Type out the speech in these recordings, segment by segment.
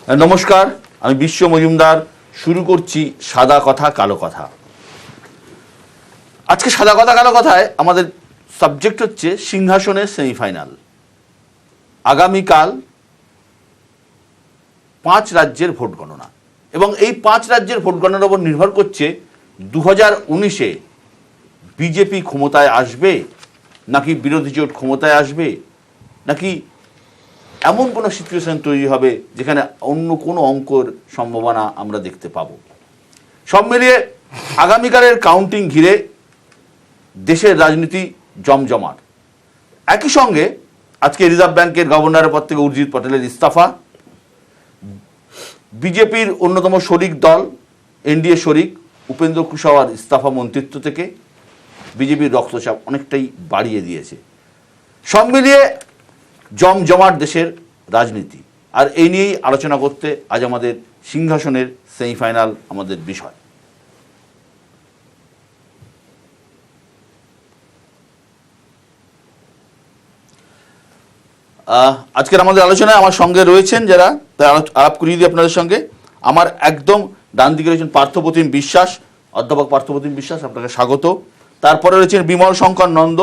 নমস্কার, আমি বিশ্ব মজুমদার। শুরু করছি সাদা কথা কালো কথা। আজকে সাদা কথা কালো কথায় আমাদের সাবজেক্ট হচ্ছে সিংহাসনের সেমিফাইনাল। আগামীকাল 5 রাজ্যের ভোট গণনা, এবং এই 5 রাজ্যের ভোট গণনার উপর নির্ভর করছে 2019-এ বিজেপি ক্ষমতায় আসবে নাকি বিরোধী জোট ক্ষমতায় আসবে, নাকি এমন কোনো সিচুয়েশন তৈরি হবে যেখানে অন্য কোনো অঙ্কর সম্ভাবনা আমরা দেখতে পাব। সব মিলিয়ে আগামীকালের কাউন্টিং ঘিরে দেশের রাজনীতি জমজমাট। একই সঙ্গে আজকে রিজার্ভ ব্যাংকের গভর্নরের পদ থেকে উর্জিত পটেলের ইস্তফা, বিজেপির অন্যতম শরিক দল এনডিএ শরিক উপেন্দ্র কুশওয়াহার ইস্তফা মন্ত্রিত্ব থেকে, বিজেপির রক্তচাপ অনেকটাই বাড়িয়ে দিয়েছে। সব মিলিয়ে জমজমাট দেশের রাজনীতি, আর এই নিয়েই আলোচনা করতে আজ আমাদের সিংহাসনের সেমিফাইনাল আমাদের বিষয়। আজকের আমাদের আলোচনায় আমার সঙ্গে রয়েছেন যারা, তাই আলাপ করিয়ে দিই আপনাদের সঙ্গে। আমার একদম ডান দিকে রয়েছেন পার্থপ্রতিম বিশ্বাস, অধ্যাপক পার্থপ্রতিম বিশ্বাস, আপনাকে স্বাগত। তারপরে রয়েছেন বিমল শঙ্কর নন্দ,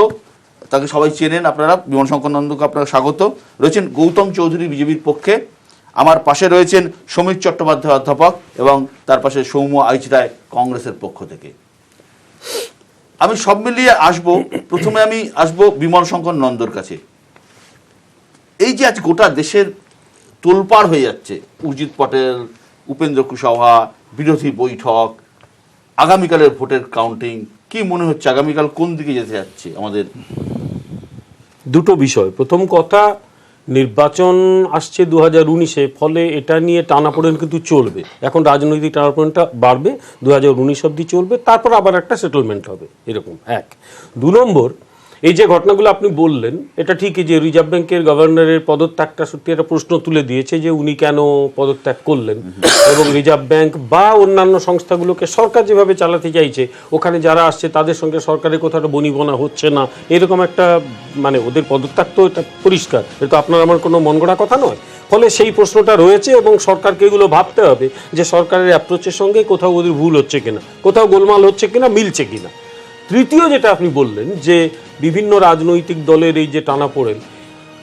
তাকে সবাই চেনেন আপনারা, বিমল শঙ্কর নন্দকে আপনাকে স্বাগত। রয়েছেন গৌতম চৌধুরী বিজেপির পক্ষে, আমার পাশে রয়েছেন সমীর চট্টোপাধ্যায় অধ্যাপক, এবং তার পাশে সৌম্য আইচরায় কংগ্রেসের পক্ষ থেকে। আমি সব মিলিয়ে আসবো, প্রথমে আমি আসবো বিমল শঙ্কর নন্দর কাছে। এই যে আজ গোটা দেশের তোলপাড় হয়ে যাচ্ছে, উর্জিত পটেল, উপেন্দ্র কুশওয়াহা, বিরোধী বৈঠক, আগামীকালের ভোটের কাউন্টিং, কি মনে হচ্ছে আগামীকাল কোন দিকে যেতে যাচ্ছে আমাদের? দুটো বিষয়। প্রথম কথা, নির্বাচন আসছে 2019-এ, ফলে এটা নিয়ে টানাপোড়েন কিন্তু চলবে। এখন রাজনৈতিক টানাপোড়েনটা বাড়বে, 2019 অবধি চলবে, তারপর আবার একটা সেটেলমেন্ট হবে, এরকম এক। 2 নম্বর, এই যে ঘটনাগুলো আপনি বললেন, এটা ঠিকই যে রিজার্ভ ব্যাংকের গভর্নরের পদত্যাগটা সত্যি একটা প্রশ্ন তুলে দিয়েছে যে উনি কেন পদত্যাগ করলেন, এবং রিজার্ভ ব্যাংক বা অন্যান্য সংস্থাগুলোকে সরকার যেভাবে চালাতে চাইছে, ওখানে যারা আসছে তাদের সঙ্গে সরকারের কোথাও বনিবনা হচ্ছে না, এরকম একটা মানে ওদের পদত্যাগ তো এটা পরিষ্কার, এটা আপনার আমার কোনো মন গড়া কথা নয়। ফলে সেই প্রশ্নটা রয়েছে, এবং সরকারকে এগুলো ভাবতে হবে যে সরকারের অ্যাপ্রোচের সঙ্গে কোথাও ওদের ভুল হচ্ছে কিনা, কোথাও গোলমাল হচ্ছে কিনা, মিলছে কিনা। তৃতীয় যেটা আপনি বললেন যে বিভিন্ন রাজনৈতিক দলের এই যে টানাপোড়েন,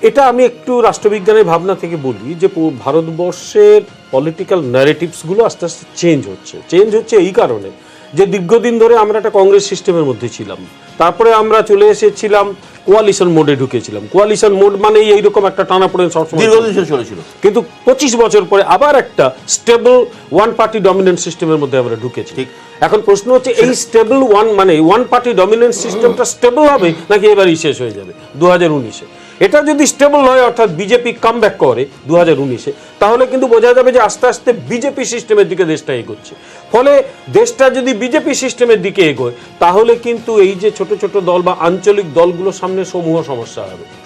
এটা আমি একটু রাষ্ট্রবিজ্ঞানের ভাবনা থেকে বলি যে ভারতবর্ষের পলিটিক্যাল ন্যারেটিভসগুলো আস্তে আস্তে চেঞ্জ হচ্ছে এই কারণে যে দীর্ঘদিন ধরে আমরা একটা কংগ্রেস সিস্টেমের মধ্যে ছিলাম, তারপরে আমরা চলে এসেছিলাম কোয়ালিশন মোডে ঢুকেছিলাম। কোয়ালিশন মোড মানে এইরকম একটা টানাপোড়েন সবসময় চলেছিল, কিন্তু 25 বছর পরে আবার একটা স্টেবল ওয়ান পার্টি ডমিনেন্ট সিস্টেমের মধ্যে আমরা ঢুকেছি। এখন প্রশ্ন হচ্ছে এই স্টেবল ওয়ান পার্টি ডমিনেন্ট সিস্টেমটা স্টেবল হবে নাকি এবারই শেষ হয়ে যাবে 2019-এ? এটা যদি স্টেবল হয়, অর্থাৎ বিজেপি কামব্যাক করে 2019-এ, তাহলে কিন্তু বোঝা যাবে যে আস্তে আস্তে বিজেপি সিস্টেমের দিকে দেশটা এগোচ্ছে। ফলে দেশটা যদি বিজেপি সিস্টেমের দিকে এগোয়, তাহলে কিন্তু এই যে ছোট ছোট দল বা আঞ্চলিক দলগুলোর সামনে সমূহ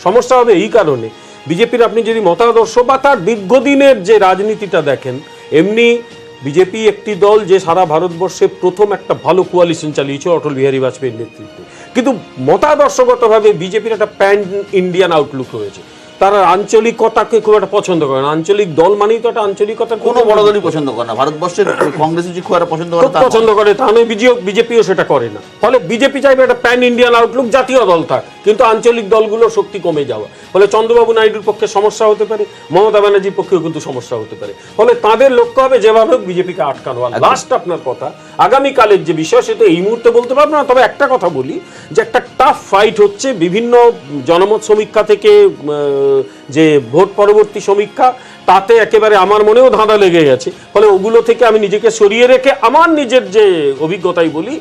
সমস্যা হবে এই কারণে, বিজেপির আপনি যদি মতাদর্শ বা তার দীর্ঘদিনের যে রাজনীতিটা দেখেন, এমনি বিজেপি একটি দল যে সারা ভারতবর্ষে প্রথম একটা ভালো কোয়ালিশন চালিয়েছে অটল বিহারী বাজপেয়ীর নেতৃত্বে, কিন্তু মতাদর্শগতভাবে বিজেপির একটা প্যান ইন্ডিয়ান আউটলুক রয়েছে। তারা আঞ্চলিকতাকে খুব একটা পছন্দ করে না। আঞ্চলিক দল মানেই তো একটা আঞ্চলিকতার কোনো বড় দলই পছন্দ করে না। ভারতবর্ষের কংগ্রেস যে খুব একটা পছন্দ করে তা নয়, বিজেপিও সেটা করে না। ফলে বিজেপি চাইবে একটা প্যান ইন্ডিয়ান আউটলুক, জাতীয় দল থাক, কিন্তু আঞ্চলিক দলগুলোর শক্তি কমে যাওয়া। ফলে চন্দ্রবাবু নাইডুর পক্ষে সমস্যা হতে পারে, মমতা ব্যানার্জির পক্ষেও কিন্তু সমস্যা হতে পারে। ফলে তাদের লক্ষ্য হবে যেভাবে বিজেপিকে আটকানো। লাস্ট আপনার কথা, আগামীকালের যে বিষয় সেটা এই মুহূর্তে বলতে পারবো না, তবে একটা কথা বলি যে একটা টাফ ফাইট হচ্ছে। বিভিন্ন জনমত সমীক্ষা থেকে যে ভোট পরবর্তী সমীক্ষা, তাতে একেবারে আমার মনেও ধাঁধা লেগে গেছে। ফলে ওগুলো থেকে আমি নিজেকে সরিয়ে রেখে আমার নিজের যে অভিজ্ঞতাই বলি,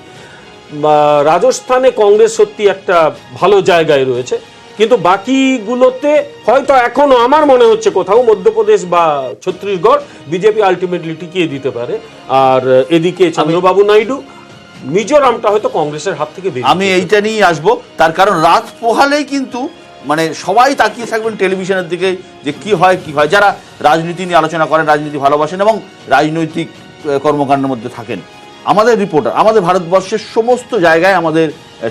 রাজস্থানে কংগ্রেস সত্যি একটা ভালো জায়গায় রয়েছে, কিন্তু বাকিগুলোতে হয়তো এখনো আমার মনে হচ্ছে কোথাও মধ্যপ্রদেশ বা ছত্তিশগড় বিজেপি আলটিমেটলি টিকিয়ে দিতে পারে। আর এদিকে চন্দ্রবাবু নাইডু, মিজোরামটা হয়তো কংগ্রেসের হাত থেকে বেরিয়ে। আমি এইটা নিয়ে আসবো, তার কারণ রাত পোহালেই কিন্তু মানে সবাই তাকিয়ে থাকবেন টেলিভিশনের দিকে যে কি হয়। যারা রাজনীতি নিয়ে আলোচনা করেন, রাজনীতি ভালোবাসেন এবং রাজনৈতিক কর্মকাণ্ডের মধ্যে থাকেন, আমাদের রিপোর্টার, আমাদের ভারতবর্ষের সমস্ত জায়গায় আমাদের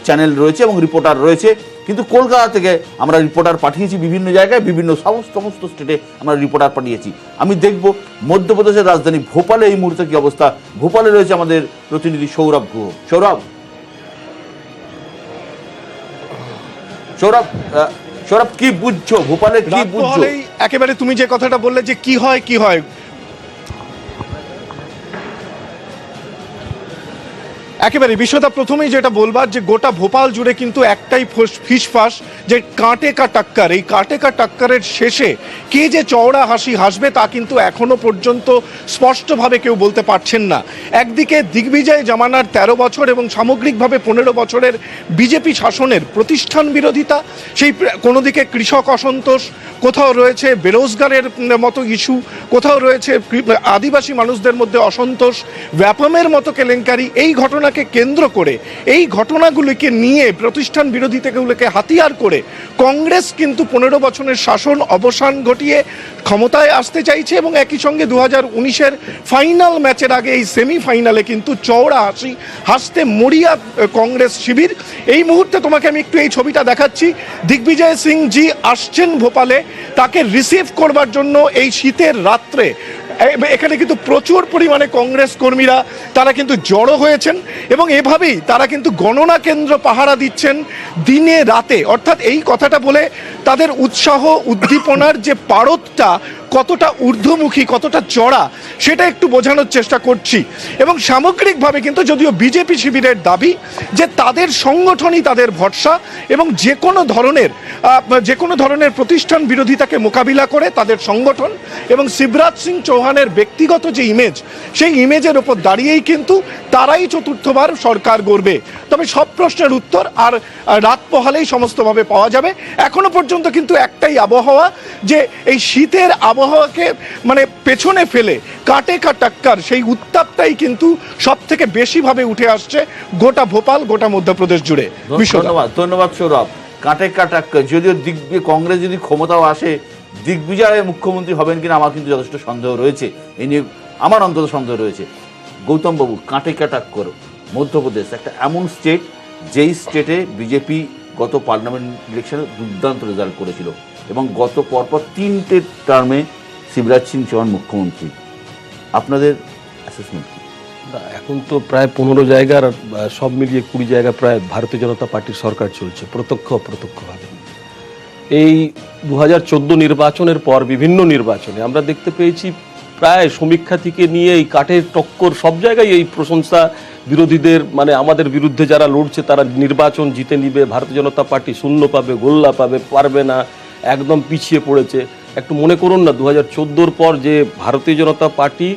চ্যানেল রয়েছে এবং রিপোর্টার রয়েছে, কিন্তু কলকাতা থেকে আমরা রিপোর্টার পাঠিয়েছি বিভিন্ন জায়গায়, বিভিন্ন সমস্ত স্টেটে আমরা রিপোর্টার পাঠিয়েছি। আমি দেখব মধ্যপ্রদেশের রাজধানী ভোপালে এই মুহূর্তে কি অবস্থা। ভোপালে রয়েছে আমাদের প্রতিনিধি সৌরভ গুহ। সৌরভ কি বুঝছো ভোপালে, কি বুঝছো? একেবারে তুমি যে কথাটা বললে যে কি হয় একেবারে বিষয়টা প্রথমেই যেটা বলবার যে গোটা ভোপাল জুড়ে কিন্তু একটাই ফিসফাস যে কাঁটে কা টাক্কার। এই কাঁটে কা টাক্কারের শেষে কে যে চওড়া হাসি হাসবে তা কিন্তু এখনো পর্যন্ত স্পষ্টভাবে কেউ বলতে পারছেন না। একদিকে দিগ্বিজয় জামানার 13 বছর এবং সামগ্রিকভাবে 15 বছরের বিজেপি শাসনের প্রতিষ্ঠান বিরোধিতা, সেই কোনো দিকে কৃষক অসন্তোষ, কোথাও রয়েছে বেরোজগারের মতো ইস্যু, কোথাও রয়েছে আদিবাসী মানুষদের মধ্যে অসন্তোষ, ব্যাপমের মতো কেলেঙ্কারি। এই ঘটনাকে কেন্দ্র করে, এই ঘটনাগুলিকে নিয়ে প্রতিষ্ঠান বিরোধিতাগুলোকে হাতিয়ার করে কংগ্রেস কিন্তু 15 বছরের শাসন অবসান ঘটিয়ে ক্ষমতায় আসতে চাইছে এবং একই সঙ্গে 2019-এর ফাইনাল ম্যাচের আগে এই সেমিফাইনালে কিন্তু চওড়া হাসতে মরিয়া কংগ্রেস শিবির। এই মুহূর্তে তোমাকে আমি একটু এই ছবিটা দেখাচ্ছি। দিগ্বিজয় সিং জি আসছেন ভোপালে, তাকে রিসিভ করবার জন্য এই শীতের রাত্রে এখানে কিন্তু প্রচুর পরিমাণে কংগ্রেস কর্মীরা তারা কিন্তু জড়ো হয়েছেন এবং এভাবেই তারা কিন্তু গণনা কেন্দ্র পাহারা দিচ্ছেন দিনে রাতে। অর্থাৎ এই কথাটা বলে তাদের উৎসাহ উদ্দীপনার যে পারদটা কতটা ঊর্ধ্বমুখী, কতটা চড়া, সেটা একটু বোঝানোর চেষ্টা করছি। এবং সামগ্রিকভাবে কিন্তু যদিও বিজেপি শিবিরের দাবি যে তাদের সংগঠনই তাদের ভরসা এবং যে কোনো ধরনের প্রতিষ্ঠান বিরোধিতাকে মোকাবিলা করে তাদের সংগঠন এবং শিবরাজ সিং চৌহানের ব্যক্তিগত যে ইমেজ, সেই ইমেজের ওপর দাঁড়িয়েই কিন্তু তারাই চতুর্থবার সরকার গড়বে। তবে সব প্রশ্নের উত্তর আর রাত পোহালেই সমস্তভাবে পাওয়া যাবে। এখনো পর্যন্ত কিন্তু একটাই আবহাওয়া, যে এই শীতের আবহাওয়াকে মানে পেছনে ফেলে কাটে কা টাক্কার সেই উত্তাপটাই কিন্তু সব থেকে বেশিভাবে উঠে আসছে গোটা ভোপাল, গোটা মধ্যপ্রদেশ জুড়ে। ধন্যবাদ সৌরভ। কাটে কা টাক্কার, যদিও কংগ্রেস যদি ক্ষমতাও আসে, দিগ্বিজয় মুখ্যমন্ত্রী হবেন কিনা আমার কিন্তু যথেষ্ট সন্দেহ রয়েছে। এই নিয়ে আমার অন্তত সন্দেহ রয়েছে। গৌতম বাবু, কাটে কা টাক্কর, মধ্যপ্রদেশ একটা এমন স্টেট যেই স্টেটে বিজেপি গত পার্লামেন্ট ইলেকশনে দুর্দান্ত রেজাল্ট করেছিল এবং গত পরপর 3টে টার্মে শিবরাজ সিং চৌহান মুখ্যমন্ত্রী। আপনাদের অ্যাসেসমেন্ট কি? এখন তো প্রায় 15 জায়গার সব মিলিয়ে 20 জায়গা প্রায় ভারতীয় জনতা পার্টির সরকার চলছে, প্রত্যক্ষ অপ্রত্যক্ষভাবে। এই 2014 নির্বাচনের পর বিভিন্ন নির্বাচনে আমরা দেখতে পেয়েছি প্রায় সমীক্ষা থেকে নিয়ে এই কাঠের টক্কর সব জায়গায় এই প্রশংসা বিরোধীদের, মানে আমাদের বিরুদ্ধে যারা লড়ছে তারা নির্বাচন জিতে নিবে, ভারতীয় জনতা পার্টি শূন্য পাবে, গোল্লা পাবে, পারবে না, একদম পিছিয়ে পড়েছে। একটু মনে করুন না 2014-র পর যে ভারতীয় জনতা পার্টি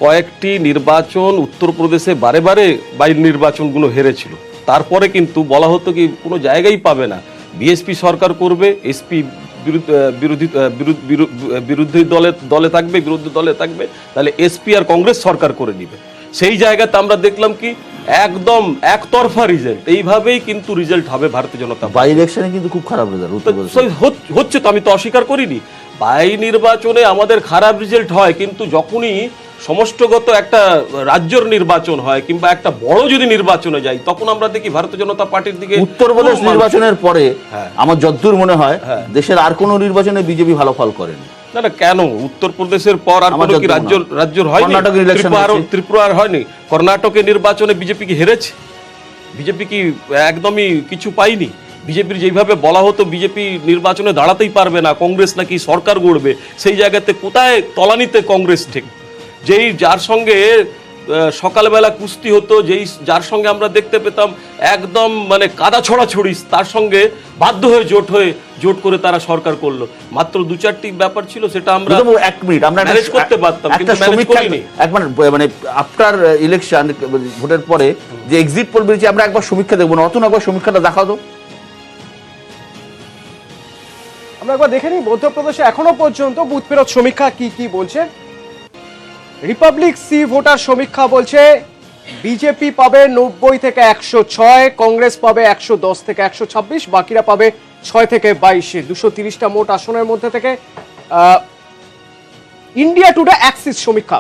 কয়েকটি নির্বাচন উত্তরপ্রদেশে বারে বারে বাইরের নির্বাচনগুলো হেরেছিল, তারপরে কিন্তু বলা হতো কি কোনো জায়গায় পাবে না, বিএসপি সরকার করবে, এসপি বিরোধী দলে থাকবে, বিরোধী দলে থাকবে, তাহলে এসপি আর কংগ্রেস সরকার করে নিবে। সেই জায়গাতে আমরা দেখলাম কি একদম একতরফা রেজাল্ট, এইভাবেই কিন্তু রেজাল্ট হবে ভারতীয় জনতা বাই ইলেকশনে কিন্তু খুব খারাপ রেজাল্ট হচ্ছে, তো আমি তো অস্বীকার করিনি। বাই নির্বাচনে আমাদের খারাপ রেজাল্ট হয়, কিন্তু যখনই সমষ্টিগত একটা রাজ্যের নির্বাচন হয় কিংবা একটা বড় যদি নির্বাচনে যাই, তখন আমরা দেখি ভারতীয় জনতা পার্টির দিকে। উত্তরপ্রদেশ নির্বাচনের পরে আমার যতদূর মনে হয় দেশের আর কোনো নির্বাচনে বিজেপি ভালো ফল করেনি। না না, কেন উত্তরপ্রদেশের পর আর কোনো কি রাজ্যের হয়নি? ত্রিপুরার হয়নি? কর্ণাটকের নির্বাচনে বিজেপি কি হেরেছে? বিজেপি কি একদমই কিছু পায়নি? বিজেপির যেভাবে বলা হতো বিজেপি নির্বাচনে দাঁড়াতেই পারবে না, কংগ্রেস নাকি সরকার গড়বে, সেই জায়গাতে কোথায় তলানিতে কংগ্রেস ঠিক, যার সঙ্গে সকালবেলা কুস্তি হতো, যার সঙ্গে আমরা দেখতে পেতাম একদম মানে কাদা ছড়াছড়ি, তার সঙ্গে বাধ্য হয়ে জোট করে তারা সরকার করলো। মাত্র 2-4টি ব্যাপার ছিল, সেটা আমরা 1 মিনিট আমরা ম্যানেজ করতে পারতাম, কিন্তু ম্যানেজ করিনি। মানে আফটার ইলেকশন ভোটের পরে যে এক্সিট পোল বেরিয়েছে, আমরা একবার সমীক্ষা দেখবো না? অতন একবার সমীক্ষাটা দেখাও তো। আমরা একবার দেখে নিই মধ্যপ্রদেশে এখনো পর্যন্ত বুথ ফেরত সমীক্ষা কি বলছে। রিপাবলিক সি ভোটার সমীক্ষা বলছে বিজেপি পাবে 90 থেকে 106, কংগ্রেস পাবে 110 থেকে 126, বাকিরা পাবে 6 থেকে 22। 230টা মোট আসনের মধ্যে থেকে ইন্ডিয়া টুডে অ্যাক্সিস সমীক্ষা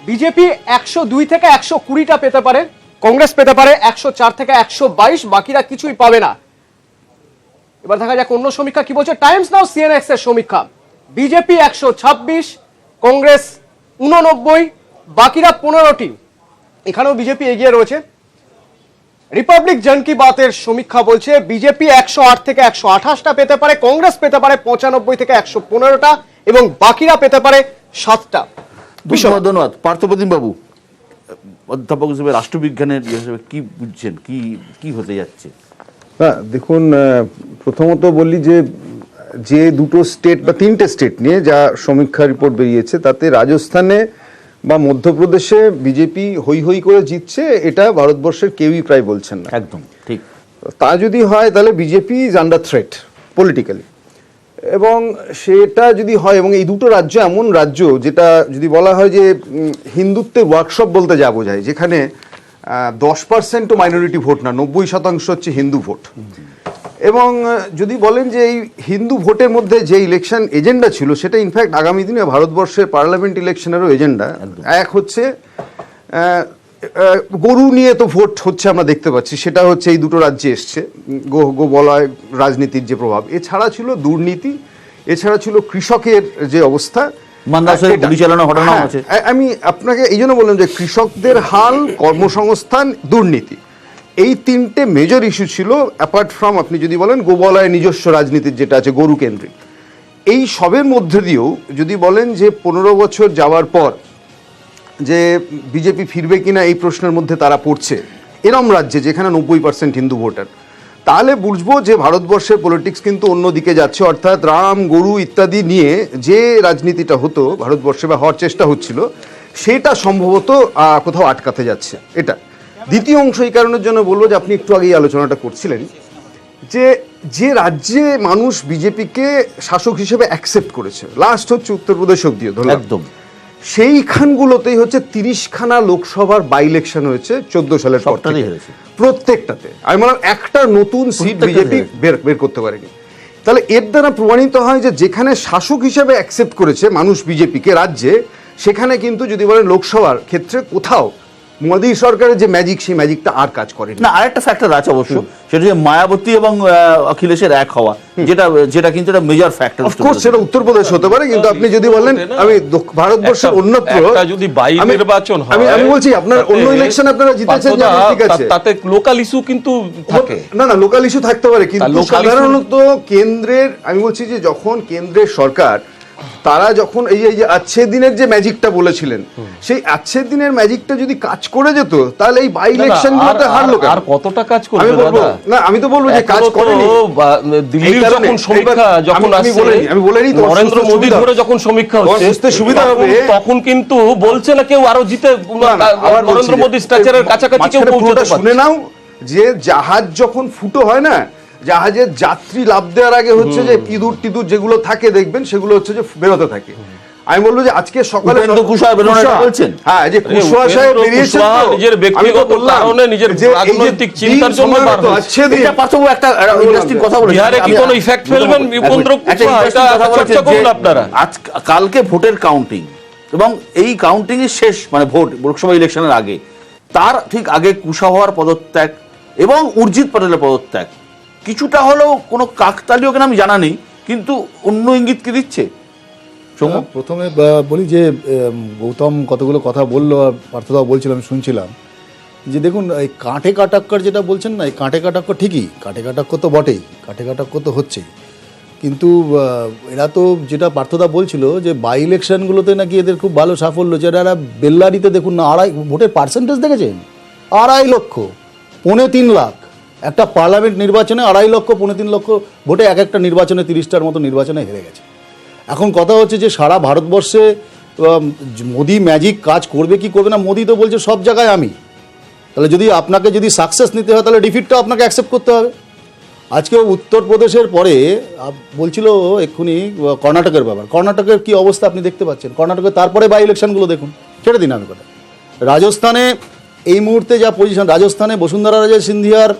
বিজেপি 102 থেকে 120টা পেতে পারে, কংগ্রেস পেতে পারে 104 থেকে 122, বাকিরা কিছুই পাবে না। এবার দেখা যাক অন্য সমীক্ষা কি বলছে। টাইমস নাও সিএনএক্স এর সমীক্ষা, বিজেপি 126, কংগ্রেস 89, বাকিরা 15টি। এখানেও বিজেপি এগিয়ে রয়েছে। রিপাবলিক জন কি বাতের সমীক্ষা বলছে বিজেপি 108 থেকে 128টা পেতে পারে, কংগ্রেস পেতে পারে 95 থেকে 115টা এবং বাকিরা পেতে পারে 7টা। ধন্যবাদ পার্থপ্রতিম বাবু, অধ্যাপক হিসেবে রাষ্ট্রবিজ্ঞানের হিসেবে কি বুঝছেন, কি হতে যাচ্ছে? হ্যাঁ দেখুন, প্রথমত বললি যে দুটো স্টেট বা তিনটে স্টেট নিয়ে যা সমীক্ষা রিপোর্ট বেরিয়েছে তাতে রাজস্থানে বা মধ্যপ্রদেশে বিজেপি হই হই করে জিতছে, এটা ভারতবর্ষের কেউই প্রায় বলছেন না। একদম ঠিক। তা যদি হয় তাহলে BJP is under threat politically, এবং সেটা যদি হয়, এবং এই দুটো রাজ্য এমন রাজ্য যেটা যদি বলা হয় যে হিন্দুত্বের ওয়ার্কশপ বলতে যা বোঝায়, যেখানে 10% মাইনরিটি ভোট না, 90% হচ্ছে হিন্দু ভোট। এবং যদি বলেন যে এই হিন্দু ভোটের মধ্যে যে ইলেকশন এজেন্ডা ছিল সেটা ইনফ্যাক্ট আগামী দিনে ভারতবর্ষের পার্লামেন্ট ইলেকশনেরও এজেন্ডা। এক হচ্ছে গরু নিয়ে তো ভোট হচ্ছে আমরা দেখতে পাচ্ছি, সেটা হচ্ছে এই দুটো রাজ্যে এসছে, গো বলয় রাজনীতির যে প্রভাব। এছাড়া ছিল দুর্নীতি, এছাড়া ছিল কৃষকের যে অবস্থা, আমি আপনাকে এই জন্য বললাম যে কৃষকদের হাল, কর্মসংস্থান, দুর্নীতি, এই তিনটে মেজর ইস্যু ছিল। অ্যাপার্ট ফ্রম আপনি যদি বলেন গোবলয়ের নিজস্ব রাজনীতির যেটা আছে গরু কেন্দ্রিক, এই সবের মধ্যে দিয়েও যদি বলেন যে 15 বছর যাওয়ার পর যে বিজেপি ফিরবে কিনা এই প্রশ্নের মধ্যে তারা পড়ছে এরম রাজ্যে যেখানে 90% হিন্দু ভোটার, তাহলে বুঝবো যে ভারতবর্ষের পলিটিক্স কিন্তু অন্যদিকে যাচ্ছে। অর্থাৎ রাম, গরু ইত্যাদি নিয়ে যে রাজনীতিটা হতো ভারতবর্ষে বা হওয়ার চেষ্টা হচ্ছিল, সেটা সম্ভবত কোথাও আটকাতে যাচ্ছে। এটা দ্বিতীয় অংশ এই কারণের জন্য বলবো যে আপনি একটু আগেই আলোচনাটা করছিলেন যে রাজ্যে মানুষ বিজেপিকে শাসক হিসেবে অ্যাকসেপ্ট করেছে, লাস্ট হচ্ছে উত্তরপ্রদেশ অব্দিও ধরলাম, একদম সেইখানগুলোতেই হচ্ছে 30খানা লোকসভার বাই ইলেকশন হয়েছে 14 সালের পর থেকে, প্রত্যেকটাতে আমি বললাম একটা নতুন সিট বিজেপি বের করতে পারেনি। তাহলে এর দ্বারা প্রমাণিত হয় যে যেখানে শাসক হিসেবে অ্যাকসেপ্ট করেছে মানুষ বিজেপিকে রাজ্যে, সেখানে কিন্তু যদি বলেন লোকসভার ক্ষেত্রে কোথাও মোদী সরকারের যে ম্যাজিক, সেই ম্যাজিকটা আর কাজ করে না। আরেকটা ফ্যাক্টর আছে অবশ্য, সেটা যে মায়াবতী এবং অখিলেশের এক হওয়া, যেটা কিন্তু একটা মেজর ফ্যাক্টর। অফকোর্স সেটা উত্তরপ্রদেশ হতে পারে, কিন্তু আপনি যদি বলেন আমি ভারতবর্ষের অন্যত্র যদি বাই নির্বাচন হয়, আমি বলছি আপনার অন্য ইলেকশন আপনারা জিতেছেন, ঠিক আছে, তাতে লোকাল ইস্যু কিন্তু থাকে না, লোকাল ইস্যু থাকতে পারে, কিন্তু সাধারণত কেন্দ্রের, আমি বলছি যে যখন কেন্দ্রের সরকার তারা যখন এই যে আজকের দিনের যে ম্যাজিকটা বলেছিলেন, সেই আজকের দিনের ম্যাজিকটা যদি কাজ করে যেত তাহলে এই বাই ইলেকশন গুলোতে হারলো কেন? আর কতটা কাজ করবে? আমি তো বলবো যে কাজ করেনি। দিল্লির যখন সমীক্ষা যখন আমি বলেনি তো, নরেন্দ্র মোদী ধরে যখন সমীক্ষা হচ্ছে সুবিধা হবে, তখন কিন্তু বলছে না কেউ আরো জিতে নরেন্দ্র মোদী স্ট্রাকচারের কাছাকাছি কেউ পৌঁছতে পারছে। শুনে নাও যে জাহাজ যখন ফুটো হয় না, জাহাজের যাত্রী লাভ দেওয়ার আগে হচ্ছে যে ইঁদুর টিদুর যেগুলো থাকে দেখবেন, সেগুলো হচ্ছে যে বেরোতে থাকে। আমি বলবো যে আজকে সকালে বলছেন, হ্যাঁ, যে কুশওয়া সাহেব বেরিয়েছেন নিজের ব্যক্তিগত কারণে, নিজের রাজনৈতিক চিন্তার জন্য একটা ইন্টারেস্টিং কথা বলেছেন, বিহারে কি কোনো ইফেক্ট ফেলবেন উপেন্দ্র কুশওয়া, এটা চর্চা করুন আপনারা। আজ কালকে ভোটের কাউন্টিং, এবং এই কাউন্টিং এর শেষ মানে ভোট লোকসভা ইলেকশনের আগে, তার ঠিক আগে কুশওয়ার পদত্যাগ এবং উর্জিত পটেলের পদত্যাগ কিছুটা হলেও কোনো কাকতালীয় কেন আমি জানা নেই, কিন্তু অন্য ইঙ্গিত কি দিচ্ছে? প্রথমে বলি যে গৌতম কতগুলো কথা বললো, আর পার্থদাও বলছিল, আমি শুনছিলাম যে দেখুন এই কাঁটে কাটাক্কর যেটা বলছেন না, এই কাঁটে কাটাক্কর ঠিকই, কাঁটে কাটাক্কর তো বটেই, কাঁটে কাটাক্কর তো হচ্ছেই, কিন্তু এরা তো যেটা পার্থদা বলছিল যে বাই ইলেকশনগুলোতে নাকি এদের খুব ভালো সাফল্য, যেটা এরা বেল্লারিতে দেখুন না, ভোটের পার্সেন্টেজ দেখেছেন 2.5 লক্ষ, 3.25 লাখ, একটা পার্লামেন্ট নির্বাচনে 2.5 লক্ষ 3.25 লক্ষ ভোটে একটা নির্বাচনে 30টার মতো নির্বাচনে হেরে গেছে। এখন কথা হচ্ছে যে সারা ভারতবর্ষে মোদি ম্যাজিক কাজ করবে কি করবে না, মোদি তো বলছে সব জায়গায় আমি, তাহলে যদি আপনাকে যদি সাকসেস নিতে হয় তাহলে ডিফিটটা আপনাকে অ্যাকসেপ্ট করতে হবে। আজকে উত্তরপ্রদেশের পরে বলছিল এক্ষুনি কর্ণাটকের ব্যাপার, কর্ণাটকের কি অবস্থা আপনি দেখতে পাচ্ছেন, কর্ণাটকে তারপরে বাই ইলেকশনগুলো দেখুন, ছেড়ে দিন আমি কথা। রাজস্থানে এই মুহূর্তে যা পজিশন, রাজস্থানে বসুন্ধরা রাজে সিন্ধিয়ার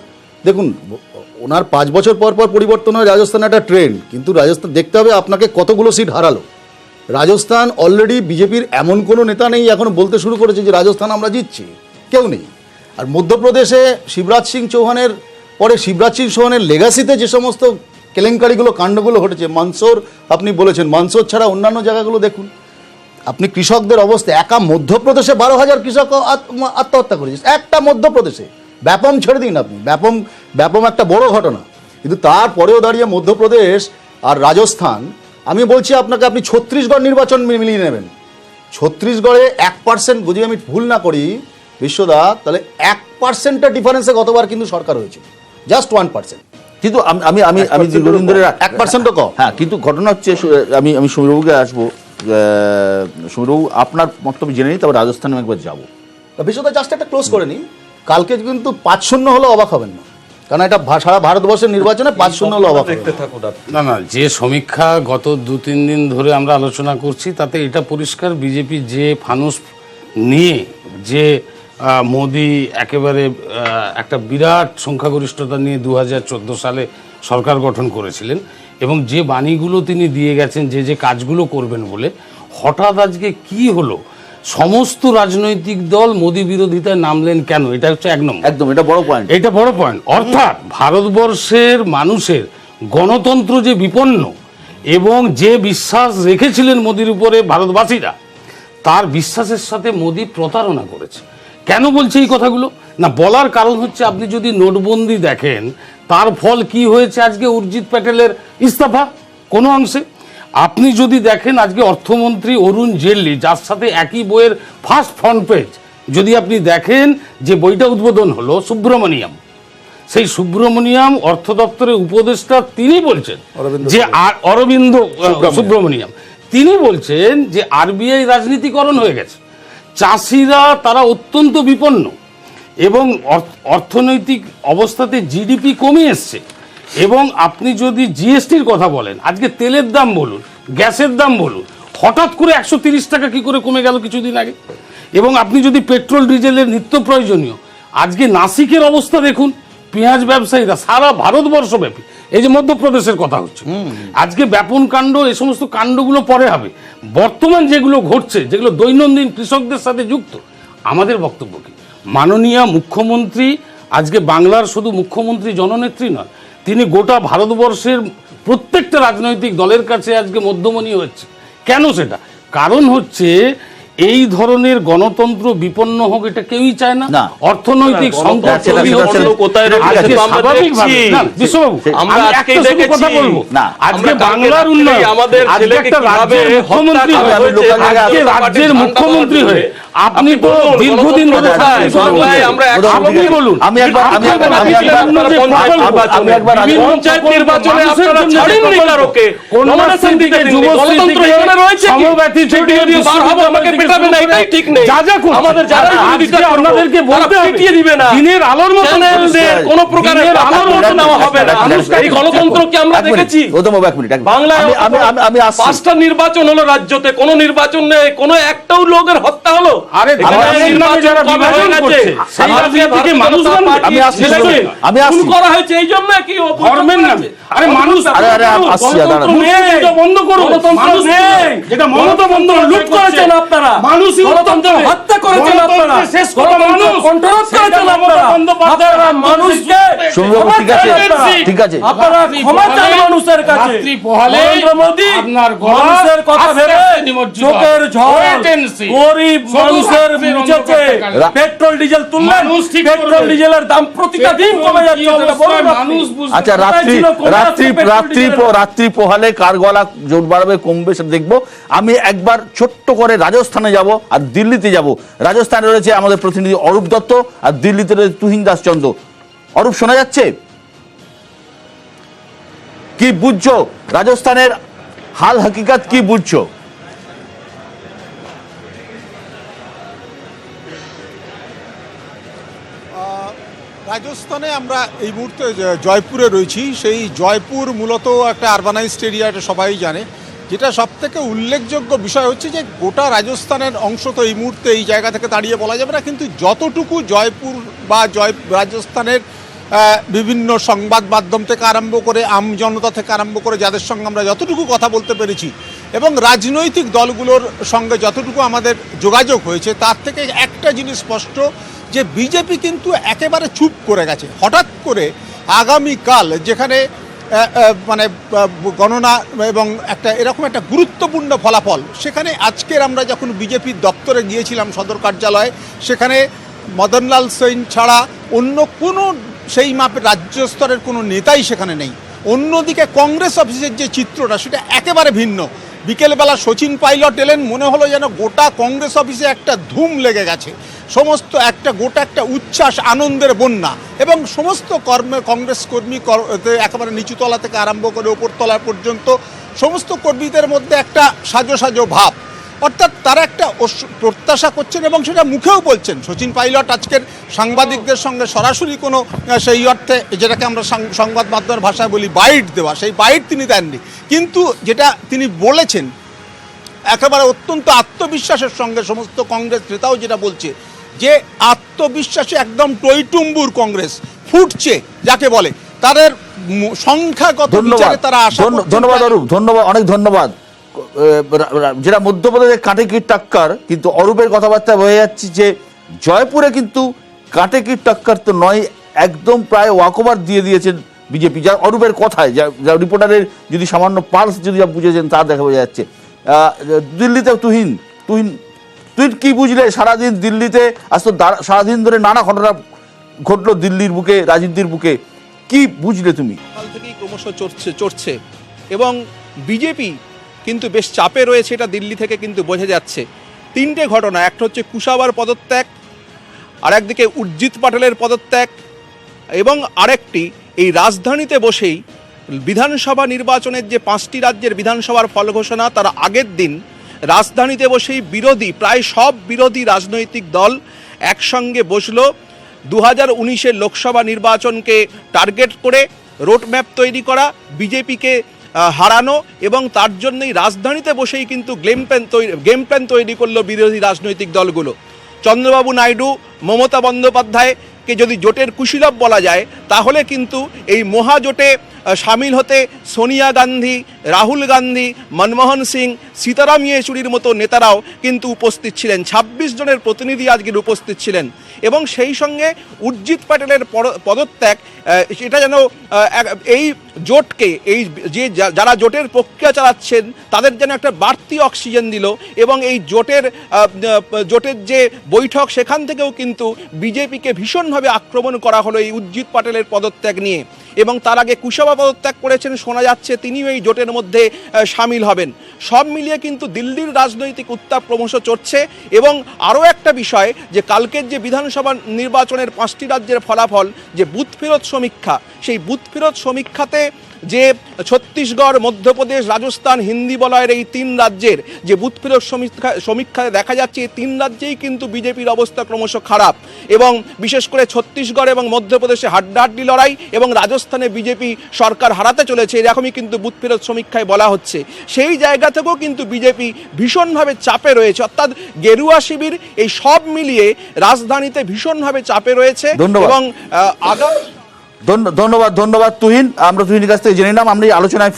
দেখুন, ওনার 5 বছর পর পর পরিবর্তন হয়, রাজস্থানে একটা ট্রেন্ড, কিন্তু রাজস্থান দেখতে হবে আপনাকে কতগুলো সিট হারালো, রাজস্থান অলরেডি বিজেপির এমন কোনো নেতা নেই এখনো বলতে শুরু করেছে যে রাজস্থান আমরা জিতছি, কেউ নেই। আর মধ্যপ্রদেশে শিবরাজ সিং চৌহানের পরে শিবরাজ সিং চৌহানের লেগাসিতে যে সমস্ত কেলেঙ্কারিগুলো কাণ্ডগুলো ঘটেছে, মানসোর আপনি বলেছেন, মানসোর ছাড়া অন্যান্য জায়গাগুলো দেখুন। আপনি কৃষকদের অবস্থা, একা মধ্যপ্রদেশে 12,000 কৃষক আত্মহত্যা করেছে, একটা মধ্যপ্রদেশে। ব্যাপম ছেড়ে দিন আপনি, ব্যাপম একটা বড় ঘটনা। কিন্তু তারপরেও দাঁড়িয়ে মধ্যপ্রদেশ আর রাজস্থান, আমি বলছি আপনাকে, আপনি ছত্তিশগড় নির্বাচন মিলিয়ে নেবেন। ছত্তিশগড়ে 1% যদি আমি ভুল না করি বিশ্বদা, তাহলে 1%-এর ডিফারেন্সে গতবার কিন্তু সরকার হয়েছিল, জাস্ট 1%। কিন্তু আমি দীর্ঘদিন ধরে 1%ও কম। হ্যাঁ, কিন্তু ঘটনা হচ্ছে, আমি সমীরবাবুকে আসবো। সমীরবাবু, আপনার মন্তব্য জেনে নিই, তবে রাজস্থানে আমি একবার যাবো। বিশ্বদা জাস্ট একটা ক্লোজ করে নিই, কালকে কিন্তু 5-0 হলে অবাক হবেন না, কারণ এটা সারা ভারতবর্ষের নির্বাচনে 5-0 হলে অবাক দেখতে হবেন। থাকুন আপনি। না, যে সমীক্ষা গত 2-3 দিন ধরে আমরা আলোচনা করছি, তাতে এটা পরিষ্কার বিজেপি যে ফানুস নিয়ে যে মোদি একেবারে একটা বিরাট সংখ্যাগরিষ্ঠতা নিয়ে 2014 সালে সরকার গঠন করেছিলেন, এবং যে বাণীগুলো তিনি দিয়ে গেছেন, যে কাজগুলো করবেন বলে, হঠাৎ আজকে কি হলো, সমস্ত রাজনৈতিক দল মোদি বিরোধিতায় নামলেন কেন? এটা হচ্ছে 1 নম্বর। একদম, এটা বড় পয়েন্ট। এটা বড় পয়েন্ট। অর্থাৎ ভারতবর্ষের মানুষের গণতন্ত্র যে বিপন্ন এবং যে বিশ্বাস রেখেছিলেন মোদির উপরে ভারতবাসীরা, তার বিশ্বাসের সাথে মোদি প্রতারণা করেছে। কেন বলছে এই কথাগুলো? না, বলার কারণ হচ্ছে, আপনি যদি নোটবন্দি দেখেন, তার ফল কি হয়েছে আজকে উর্জিত প্যাটেলের ইস্তফা কোনো অংশে। আপনি যদি দেখেন আজকে অর্থমন্ত্রী অরুণ জেটলি, যার সাথে একই বইয়ের ফার্স্ট ফ্রন্ট পেজ যদি আপনি দেখেন, যে বইটা উদ্বোধন হলো, সুব্রমণিয়াম, সেই সুব্রমণিয়াম অর্থ দপ্তরের উপদেষ্টা, তিনি বলছেন যে অরবিন্দ সুব্রমণিয়াম, তিনি বলছেন যে আরবিআই রাজনীতিকরণ হয়ে গেছে, চাষিরা তারা অত্যন্ত বিপন্ন, এবং অর্থনৈতিক অবস্থাতে জিডিপি কমে এসছে। এবং আপনি যদি জিএসটির কথা বলেন, আজকে তেলের দাম বলুন, গ্যাসের দাম বলুন, হঠাৎ করে 130 টাকা কি করে কমে গেল কিছুদিন আগে। এবং আপনি যদি পেট্রোল ডিজেলের নিত্য প্রয়োজনীয়, আজকে নাসিকের অবস্থা দেখুন, পেঁয়াজ ব্যবসায়ীরা সারা ভারতবর্ষব্যাপী, এই যে মধ্যপ্রদেশের কথা হচ্ছে, আজকে ব্যাপন কাণ্ড, এই সমস্ত কাণ্ডগুলো পরে হবে। বর্তমান যেগুলো ঘটছে, যেগুলো দৈনন্দিন কৃষকদের সাথে যুক্ত, আমাদের বক্তব্য কি? মাননীয় মুখ্যমন্ত্রী আজকে বাংলার শুধু মুখ্যমন্ত্রী, জননেত্রী নয়, তিনি গোটা ভারতবর্ষের প্রত্যেকটা রাজনৈতিক দলের কাছে আজকে মধ্যমণি হচ্ছে। কেন সেটা? কারণ হচ্ছে এই ধরনের গণতন্ত্র বিপন্ন হোক, এটা কেউই চায় না। অর্থনৈতিক সংকট তৈরি হচ্ছে, আজকে স্বাভাবিকভাবে না, বিশ্ববাবু, আমি একটা শুধু কথা বলবো, আজকে বাংলার উন্নয়ন, আজকে একটা রাজ্যের মুখ্যমন্ত্রী হয়ে, আজকে রাজ্যের মুখ্যমন্ত্রী হয়ে আপনি তো দীর্ঘদিন ধরে আপনি বলুন, আমি একবার পঞ্চায়েত নির্বাচনে আপনারা ছাড়েননি কারোকে, কন্যাশ্রী থেকে যুবশ্রী থেকে সমব্যথী থেকে আমাকে পেটাবে না, এটাই ঠিক নেই। যা যা করছে আমাদের যারা আজকে আপনাদেরকে বলতে পিটিয়ে দিবে না, দিনের আলোর মতো কোনো প্রকারের আলোর মতো নেওয়া হবে না। এই গণতন্ত্রকে আমরা দেখেছি বাংলায়, আমি 5টা নির্বাচন হলো রাজ্যতে, কোনো নির্বাচন নেই, কোনো একটাও লোকের হত্যা হলো। আরে যারা বিভাজন করছে সেই রাজনীতিকে মানুষ আমি আসছি করা হয়েছে, এই জন্য কি ধর্মের নামে, আরে মানুষ, বন্ধ করুন, মানুষ নেই, যেটা মমতা বন্দ্যোপাধ্যায় লুট করেছেন আপনারা, মানুষই গণতন্ত্র হত্যা করেছেন আপনারা, শেষ করে মানুষ কন্ট্রোল করেছেন আপনারা, মানুষকে ঠিক আছে, আপনারা ক্ষমা চান মানুষের কাছে। রাত্রি পোহালে নরেন্দ্র মোদি আপনার মানুষের কথা ভেবে চোখের জল গরিব মানুষের মুখেতে পেট্রোল ডিজেল তুললেন, পেট্রোল ডিজেলের দাম প্রতিটা দিন কমে যাচ্ছে, মানুষ বুঝতে। আচ্ছা, রাত্রি পোহালে কার গলা জোর বাড়বে কমবে সেটা দেখবো। আমি একবার ছোট্ট করে রাজস্থানে যাব আর দিল্লিতে যাব। রাজস্থানে রয়েছে আমাদের প্রতিনিধি অরূপ দত্ত, আর দিল্লিতে রয়েছে তুহিন দাস চন্দ্র। অরূপ, শোনা যাচ্ছে? কি বুঝছো রাজস্থানের হাল হাকিকাত, কি বুঝছো? রাজস্থানে আমরা এই মুহূর্তে জয়পুরে রয়েছি। সেই জয়পুর মূলত একটা আরবানাইজড এরিয়া, এটা সবাই জানে। যেটা সবথেকে উল্লেখযোগ্য বিষয় হচ্ছে যে গোটা রাজস্থানের অংশ তো এই মুহূর্তে এই জায়গা থেকে দাঁড়িয়ে বলা যাবে না, কিন্তু যতটুকু জয়পুর বা রাজস্থানের বিভিন্ন সংবাদ মাধ্যম থেকে আরম্ভ করে, আমজনতা থেকে আরম্ভ করে, যাদের সঙ্গে আমরা যতটুকু কথা বলতে পেরেছি, এবং রাজনৈতিক দলগুলোর সঙ্গে যতটুকু আমাদের যোগাযোগ হয়েছে তার থেকে একটা জিনিস স্পষ্ট যে বিজেপি কিন্তু একেবারে চুপ করে গেছে। হঠাৎ করে আগামীকাল যেখানে মানে গণনা এবং একটা এরকম একটা গুরুত্বপূর্ণ ফলাফল, সেখানে আজকের আমরা যখন বিজেপির দপ্তরে গিয়েছিলাম সদর কার্যালয়ে, সেখানে মদনলাল সেন ছাড়া অন্য কোনো সেই মাপের রাজ্য স্তরের কোনো নেতাই সেখানে নেই। অন্যদিকে কংগ্রেস অফিসের যে চিত্রটা সেটা একেবারে ভিন্ন। বিকেলবেলা সচিন পাইলট এলেন, মনে হলো যেন গোটা কংগ্রেস অফিসে একটা ধুম লেগে গেছে, সমস্ত গোটা একটা উচ্ছ্বাস আনন্দের বন্যা, এবং সমস্ত কংগ্রেস কর্মী একেবারে নিচুতলা থেকে আরম্ভ করে ওপরতলা পর্যন্ত সমস্ত কর্মীদের মধ্যে একটা সাজো সাজো ভাব। অর্থাৎ তারা একটা প্রত্যাশা করছেন এবং সেটা মুখেও বলছেন। সচিন পাইলট আজকের সাংবাদিকদের সঙ্গে সরাসরি কোনো সেই অর্থে যেটাকে আমরা সংবাদ মাধ্যমের ভাষায় বলি বাইট দেওয়া, সেই বাইট তিনি দেননি, কিন্তু যেটা তিনি বলেছেন একেবারে অত্যন্ত আত্মবিশ্বাসের সঙ্গে সমস্ত কংগ্রেস নেতাও যেটা বলছে যে আত্মবিশ্বাসে একদম টইটুম্বুর কংগ্রেস ফুটছে যাকে বলে, তাদের সংখ্যাগত বিচারে তারা আশা করছেন। ধন্যবাদ অরূপ, ধন্যবাদ, অনেক ধন্যবাদ। যেটা মধ্যপ্রদেশের কাঁটেকির টাক্কার, কিন্তু অরূপের কথাবার্তা বোঝা যাচ্ছে যে জয়পুরে কিন্তু কাঁটেকির টাক্কার তো নয়, একদম প্রায় ওয়াকওভার দিয়ে দিয়েছেন বিজেপি, যা অরূপের কথায়, যা রিপোর্টারের যদি সামান্য পালস যদি বুঝেছেন তা দেখা বোঝা যাচ্ছে। দিল্লিতে তুহিন তুই কি বুঝলে সারাদিন দিল্লিতে? আজ তো সারাদিন ধরে নানা ঘটনা ঘটলো দিল্লির বুকে, রাজনীতির বুকে, কি বুঝলে তুমি? কাল থেকেই ক্রমশ চড়ছে এবং বিজেপি কিন্তু বেশ চাপে রয়েছে, এটা দিল্লি থেকে কিন্তু বোঝা যাচ্ছে। তিনটে ঘটনা, একটা হচ্ছে কুশাবার পদত্যাগ, আর একদিকে উর্জিত পাটেলের পদত্যাগ, এবং আরেকটি এই রাজধানীতে বসেই বিধানসভা নির্বাচনের যে 5টি রাজ্যের বিধানসভার ফল ঘোষণা, তার আগের দিন রাজধানীতে বসেই প্রায় সব বিরোধী রাজনৈতিক দল একসঙ্গে বসলো 2019-এর লোকসভা নির্বাচনকে টার্গেট করে রোডম্যাপ তৈরি করা, বিজেপিকে হারানো, এবং তার জন্যই রাজধানীতে বসেই কিন্তু গেম প্ল্যান তৈরি করলো বিরোধী রাজনৈতিক দলগুলো। চন্দ্রবাবু নাইডু, মমতা বন্দ্যোপাধ্যায়কে যদি জোটের কুশীলব বলা যায়, তাহলে কিন্তু এই মহাজোটে সামিল হতে সোনিয়া গান্ধী, রাহুল গান্ধী, মনমোহন সিং, সীতারাম ইয়েচুরির মতো নেতারাও কিন্তু উপস্থিত ছিলেন। 26 জনের প্রতিনিধি আজকের উপস্থিত ছিলেন, এবং সেই সঙ্গে উর্জিত প্যাটেলের পদত্যাগ এটা যেন এই জোটকে, এই যে যারা জোটের প্রক্রিয়া চালাচ্ছেন তাদের যেন একটা বাড়তি অক্সিজেন দিল, এবং এই জোটের যে বৈঠক সেখান থেকেও কিন্তু বিজেপিকে ভীষণভাবে আক্রমণ করা হলো এই উর্জিত প্যাটেলের পদত্যাগ নিয়ে। এবং তার আগে কুশাবা পদত্যাগ করেছেন, শোনা যাচ্ছে তিনিও এই জোটের মধ্যে সামিল হবেন। সব মিলিয়ে কিন্তু দিল্লির রাজনৈতিক উত্তাপ ক্রমশ চড়ছে। এবং আরও একটা বিষয়, যে কালকের যে বিধানসভা নির্বাচনের 5টি রাজ্যের ফলাফল, যে বুথ ফেরত সমীক্ষা, সেই বুথ ফেরত সমীক্ষাতে যে ছত্তিশগড়, মধ্যপ্রদেশ, রাজস্থান, হিন্দি বলয়ের এই 3 রাজ্যের যে বুথ ফেরত সমীক্ষায় দেখা যাচ্ছে এই 3 রাজ্যেই কিন্তু বিজেপির অবস্থা ক্রমশ খারাপ, এবং বিশেষ করে ছত্তিশগড় এবং মধ্যপ্রদেশে হাড্ডাহাড্ডি লড়াই, এবং রাজস্থানে বিজেপি সরকার হারাতে চলেছে, এরকমই কিন্তু বুথ ফেরত সমীক্ষায় বলা হচ্ছে। সেই জায়গা থেকেও কিন্তু বিজেপি ভীষণভাবে চাপে রয়েছে, অর্থাৎ গেরুয়া শিবির এই সব মিলিয়ে রাজধানীতে ভীষণভাবে চাপে রয়েছে। এবং ধন্যবাদ তুহিন। আমরা তুহিনের কাছ থেকে জেনে নিলাম, আমরা এই আলোচনায়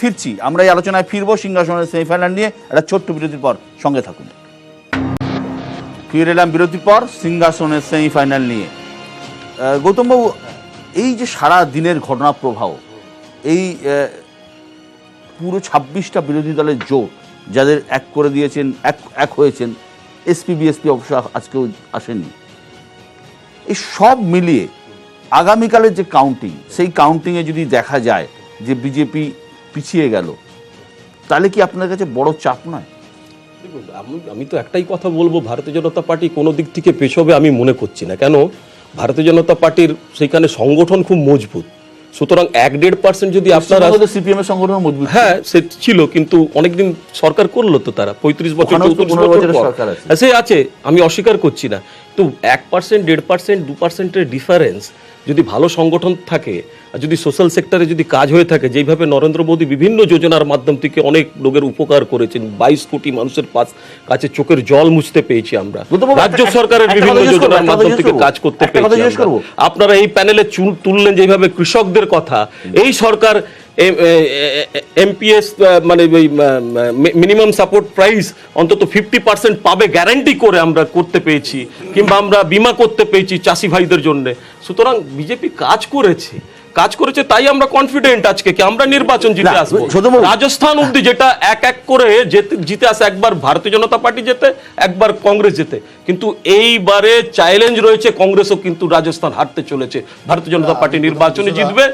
ফিরবো সিংহাসনের সেমিফাইনাল নিয়ে। একটা ছোট্ট বিরতির পর সঙ্গে থাকুন। ফিরে এলাম বিরতির পর সিংহাসনের সেমিফাইনাল নিয়ে। গৌতমবাবু, এই যে সারা দিনের ঘটনা প্রবাহ, এই পুরো 26টা বিরোধী দলের জোট যাদের এক করে দিয়েছেন, এক হয়েছেন, এসপি বিএসপি অবশ্য আজকেও আসেননি, এই সব মিলিয়ে আগামীকালের যে কাউন্টিং, সেই কাউন্টিংয়ে যদি দেখা যায় যে বিজেপি পিছিয়ে গেল, তাহলে কি আপনার কাছে বড় চাপ নয়? দেখুন, আমি তো একটাই কথা বলবো, ভারতীয় জনতা পার্টি কোনো দিক থেকে পেছবে আমি মনে করছি না। কেন? ভারতীয় জনতা পার্টির সেইখানে সংগঠন খুব মজবুত, সুতরাং 1-1.5% যদি আপনারা সিপিএম এর সংগঠন মজবুত, হ্যাঁ সে ছিল, কিন্তু অনেকদিন সরকার করলো তো, তারা 35 বছর 34 বছর সরকার আছে, আমি অস্বীকার করছি না। তো 1%, 1.5%, 2%-এর ডিফারেন্স যদি ভালো সংগঠন থাকে, আর যদি সোশ্যাল সেক্টরে যদি কাজ হয়ে থাকে, যেইভাবে নরেন্দ্র মোদী বিভিন্ন যোজনার মাধ্যম থেকে অনেক লোকের উপকার করেছেন, 22 কোটি মানুষের কাছে চোখের জল মুছতে পেয়েছি আমরা, রাজ্য সরকারের বিভিন্ন যোজনার মাধ্যম থেকে কাজ করতে পেরেছি। আপনারা এই প্যানেলে তুললেন যেভাবে কৃষকদের কথা, এই সরকার এমপিএস মানে ওই মিনিমাম সাপোর্ট প্রাইস অন্তত 50% পাবে গ্যারান্টি করে আমরা করতে পেরেছি, কিংবা আমরা বিমা করতে পেরেছি চাষি ভাইদের জন্য। সুতরাং বিজেপি কাজ করেছে, তাই আমরা কনফিডেন্ট আজকে কি আমরা নির্বাচন জিতে আসবো। রাজস্থান অব্দি যেটা এক এক করে জিতে আসে, একবার ভারতীয় জনতা পার্টি যেতে, একবার কংগ্রেস যেতে, কিন্তু এইবারে চ্যালেঞ্জ রয়েছে কংগ্রেসও কিন্তু রাজস্থান হারতে চলেছে, ভারতীয় জনতা পার্টি নির্বাচনে জিতবে।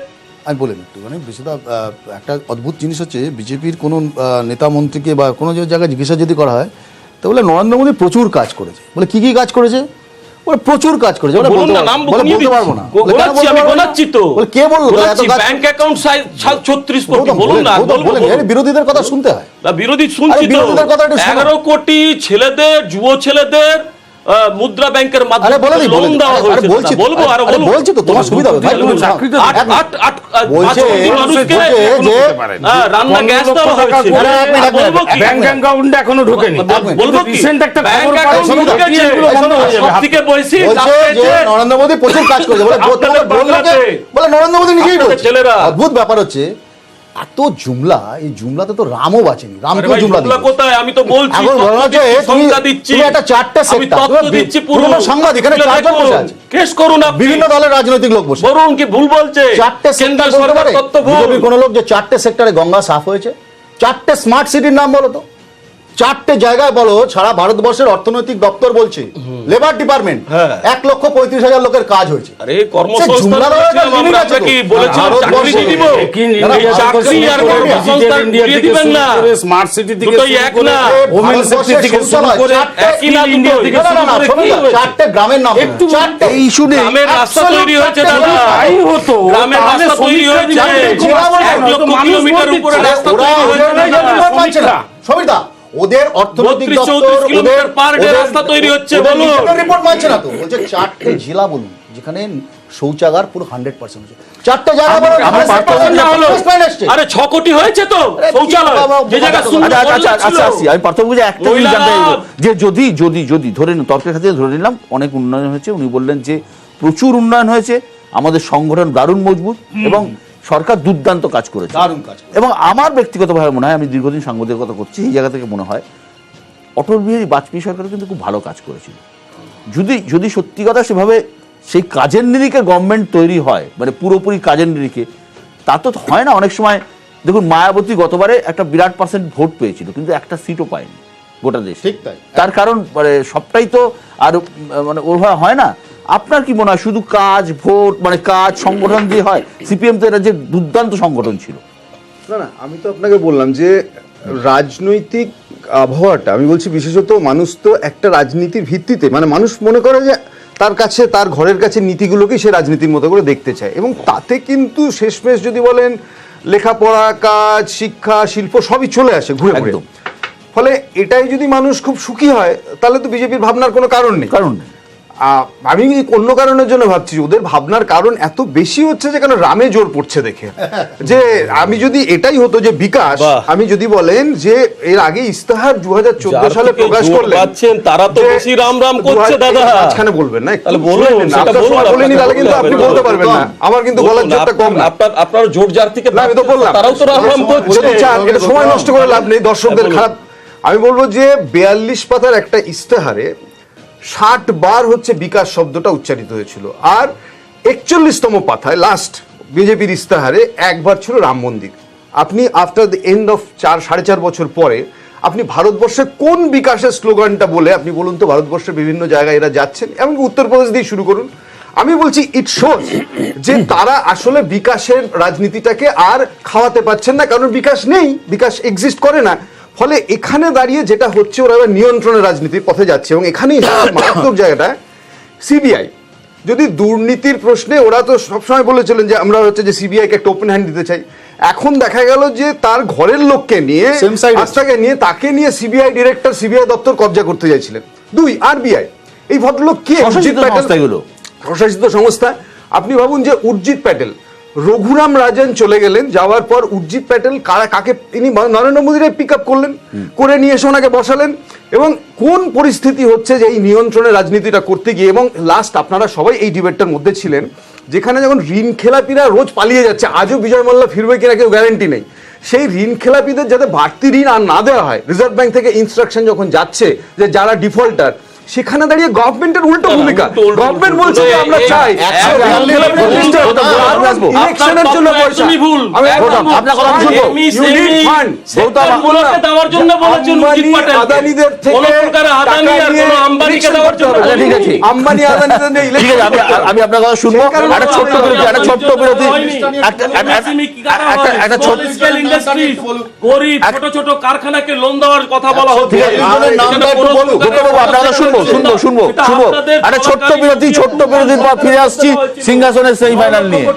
আমি বলেন একটু মানে বিশেষত একটা অদ্ভুত জিনিস হচ্ছে বিজেপির কোনো নেতা মন্ত্রীকে বা কোনো জায়গায় জিজ্ঞাসা যদি করা হয় তো বলে নরেন্দ্র মোদী প্রচুর কাজ করেছে। বলে কি কি কাজ করেছে? বলে প্রচুর কাজ করেছে। বলে বলুন না, নাম বলতে পারবো না। আমি গোনাচ্ছি তো। বলে কে বললো ব্যাংক অ্যাকাউন্ট 36 কোটি, বলুন না। বিরোধীদের কথা শুনতে হয়। বিরোধী শুনছি তো, 11 কোটি ছেলেদের, যুব ছেলেদের মুদ্রা ব্যাংকের মাধ্যমে লোন দেওয়া হয়েছে। বলবো আরো বলছি তো তোমার সুবিধা হবে। রান্না গ্যাস দেওয়া হয়েছে, ব্যাংক অ্যাকাউন্টে এখনো ঢোকেনি। বলবো কি রিসেন্ট একটা ব্যাংক অ্যাকাউন্ট ঢুকেছে, সবথেকে বেশি নরেন্দ্র মোদী প্রচুর কাজ করেছে। বলে নরেন্দ্র মোদী নিজেই বলছে। ছেলেরা অদ্ভুত ব্যাপার হচ্ছে এত জুমলা, এই জুমলাতে তো রামও বাঁচেনি। রামকে জুমলা দিচ্ছে। কোথায়? আমি তো বলছি এখন বলা হচ্ছে তুমি একটা চারটে সেক্টর দিচ্ছি, পুরনো সাংবাদিক এখানে চারজন বসে আছে, কেস করুন, বিভিন্ন দলের রাজনৈতিক লোক বসে। বলুন কি ভুল বলছে? চারটে সেক্টর বলতে পারে বিজেপির কোন লোক যে চারটে সেক্টরে গঙ্গা সাফ হয়েছে? চারটে স্মার্ট সিটির নাম বলো তো, চারটে জায়গায় বলো। সারা ভারতবর্ষের অর্থনৈতিক দপ্তর বলছে, লেবার ডিপার্টমেন্ট 1,35,000 লোকের কাজ হয়েছে। আরে কর্মসংস্থান কি বলেছিলাম, চাকরি দিব চাকরি আর কর্মসংস্থান দিয়ে দিবেন না। স্মার্ট সিটি থেকে দুটোই এক না, ওমেন সেফটি থেকে শুরু করে একই না, ইন্ডিয়া থেকে শুরু করে চারটে গ্রামের নাম একটু এই ইস্যু নেই। গ্রামের রাস্তা তৈরি হয়েছে দাদা, তাই হতো। গ্রামের রাস্তা তৈরি হয়েছে, 1 লক্ষ কিলোমিটার উপরে রাস্তা তৈরি হয়েছে। সবিতা ওদের অর্থনৈতিক 32-34 কিলোমিটার পার ডে রাস্তা তৈরি হচ্ছে। বলুন রিপোর্ট মানছে না তো, বলছে চারটে জেলা বলুন যেখানে শৌচাগার পুরো 100% হচ্ছে। চারটে জায়গা বলুন আরে 6 কোটি হয়েছে তো শৌচালয়, যে জায়গা সুন্দর। আমি পার্থক্য একটা জিনিস জানতে চাইবো যে যদি ধরে নিন, তর্কের সাথে ধরে নিলাম অনেক উন্নয়ন হয়েছে, উনি বললেন যে প্রচুর উন্নয়ন হয়েছে, আমাদের সংগঠন দারুণ মজবুত এবং সরকার দুর্দান্ত কাজ করেছে, দারুণ কাজ। এবং আমার ব্যক্তিগতভাবে মনে হয়, আমি দীর্ঘদিন সাংবাদিকতা করছি, এই জায়গা থেকে মনে হয় অটল বিহারী বাজপেয়ী সরকার কিন্তু খুব ভালো কাজ করেছিল। যদি সত্যি কথা সেভাবে সেই কাজের নিরিখে গভর্নমেন্ট তৈরি হয়, মানে পুরোপুরি কাজের নিরিখে, তা তো হয় না। অনেক সময় দেখুন মায়াবতী গতবারে একটা বিরাট % ভোট পেয়েছিল, কিন্তু একটা সিটও পায়নি গোটা দেশে। ঠিক তাই। তার কারণ মানে সবটাই তো আর মানে ওভাবে হয় না। আপনার কি মনে হয় শুধু কাজ, ভোট, মানে কাজ সংগঠন দিয়ে হয়? সিপিএম তো এটা যে দুর্দান্ত সংগঠন ছিল। না, আমি তো আপনাকে বললাম যে রাজনৈতিক আবহাওয়াটা, আমি বলছি বিশেষত মানুষ তো একটা রাজনীতির ভিত্তিতে, মানে মানুষ মনে করে যে তার কাছে, তার ঘরের কাছে নীতিগুলোকেই সে রাজনীতির মতো করে দেখতে চায়, এবং তাতে কিন্তু শেষমেশ যদি বলেন লেখাপড়া, কাজ, শিক্ষা, শিল্প সবই চলে আসে ঘুরে ঘুরে। ফলে এটাই যদি মানুষ খুব সুখী হয় তাহলে তো বিজেপির ভাবনার কোনো কারণ নেই। আমি অন্য কারণের জন্য ভাবছি, ওদের ভাবনার কারণ এত বেশি হচ্ছে যে কেন রামে জোর পড়ছে দেখে। যে আমি যদি এটাই হতো যে বিকাশ, আমি যদি বলেন যে এর আগে ইস্তাহার 2014 সালে প্রকাশ করলেন, তারা তো বেশি রাম করছে দাদা। মাঝখানে বলবেন না, তাহলে বলুন, বলেনি তাহলে কিন্তু আপনি বলতে পারবেন না। আমার কিন্তু গলার জোরটা কম না। আপনার জোর যার থেকে আমি তো বললাম তারাও তো রাম করছে। এটা সময় নষ্ট করে লাভ নেই, দর্শকদের খারাপ। আমি বলবো যে 42 পাতার একটা ইস্তাহারে 60 বার হচ্ছে বিকাশ শব্দটা উচ্চারিত হয়েছিল, আর 41তম পাতায় লাস্ট বিজেপির ইস্তাহারে একবার ছিল রাম মন্দির। আপনি আফটার দ্য এন্ড অফ 4-4.5 বছর পরে আপনি ভারতবর্ষে কোন বিকাশের স্লোগানটা বলে আপনি বলুন তো, ভারতবর্ষের বিভিন্ন জায়গায় এরা যাচ্ছেন, এমনকি উত্তরপ্রদেশ দিয়ে শুরু করুন। আমি বলছি ইট শোজ যে তারা আসলে বিকাশের রাজনীতিটাকে আর খাওয়াতে পারছেন না, কারণ বিকাশ নেই, বিকাশ এক্সিস্ট করে না। ফলে এখানে দাঁড়িয়ে যেটা হচ্ছে, ওরা এবার নিয়ন্ত্রণের রাজনীতির পথে যাচ্ছে, এবং এখানেই মারাত্মক জায়গাটা সিবিআই। যদি দুর্নীতির প্রশ্নে ওরা তো সবসময় বলেছিলেন যে আমরা হচ্ছে যে সিবিআইকে একটা ওপেন হ্যান্ড দিতে চাই, এখন দেখা গেল যে তার ঘরের লোককে নিয়ে, তাকে নিয়ে সিবিআই ডিরেক্টর সিবিআই দপ্তর কবজা করতে চাইছিলেন। 2 আরবিআই, এই ভদ্রলোক কি প্রশাসিত সংস্থা। আপনি ভাবুন যে উর্জিত প্যাটেল, রঘুরাম রাজন চলে গেলেন, যাওয়ার পর উর্জিত প্যাটেল কাকে তিনি নরেন্দ্র মোদীকে পিক আপ করলেন, করে নিয়ে এসে ওনাকে বসালেন, এবং কোন পরিস্থিতি হচ্ছে যে এই নিয়ন্ত্রণের রাজনীতিটা করতে গিয়ে। এবং লাস্ট আপনারা সবাই এই ডিবেটটার মধ্যে ছিলেন যেখানে যখন ঋণ খেলাপিরা রোজ পালিয়ে যাচ্ছে, আজও বিজয় মাল্যা ফিরবে কিনা কেউ গ্যারান্টি নেই, সেই ঋণ খেলাপিদের যাতে বাড়তি ঋণ আর না দেওয়া হয়, রিজার্ভ ব্যাংক থেকে ইনস্ট্রাকশন যখন যাচ্ছে যে যারা ডিফল্টার, সেখানে দাঁড়িয়ে গভর্নমেন্টের উল্টো ভূমিকা। গভর্নমেন্ট বলছে যে আমরা চাই ইলেকশনের জন্য পয়সা। আপনার কথা আমি শুনবো। আদানিদের থেকে ঠিক আছে, আম্বানি আদানিদের নিয়ে ঠিক আছে, আমি আপনার কথা শুনবো। একটা ছোট্ট বিরতি, একটা ছোট্ট বিরতি, একটা ছোট গরিব ছোট ছোট কারখানাকে লোন দেওয়ার কথা বলা হচ্ছে। ঠিক আছে, আপনার কথা শুনবো। একটা ছোট্ট বিরতির পর ফিরে আসছি সিংহাসনের সেমিফাইনাল নিয়ে।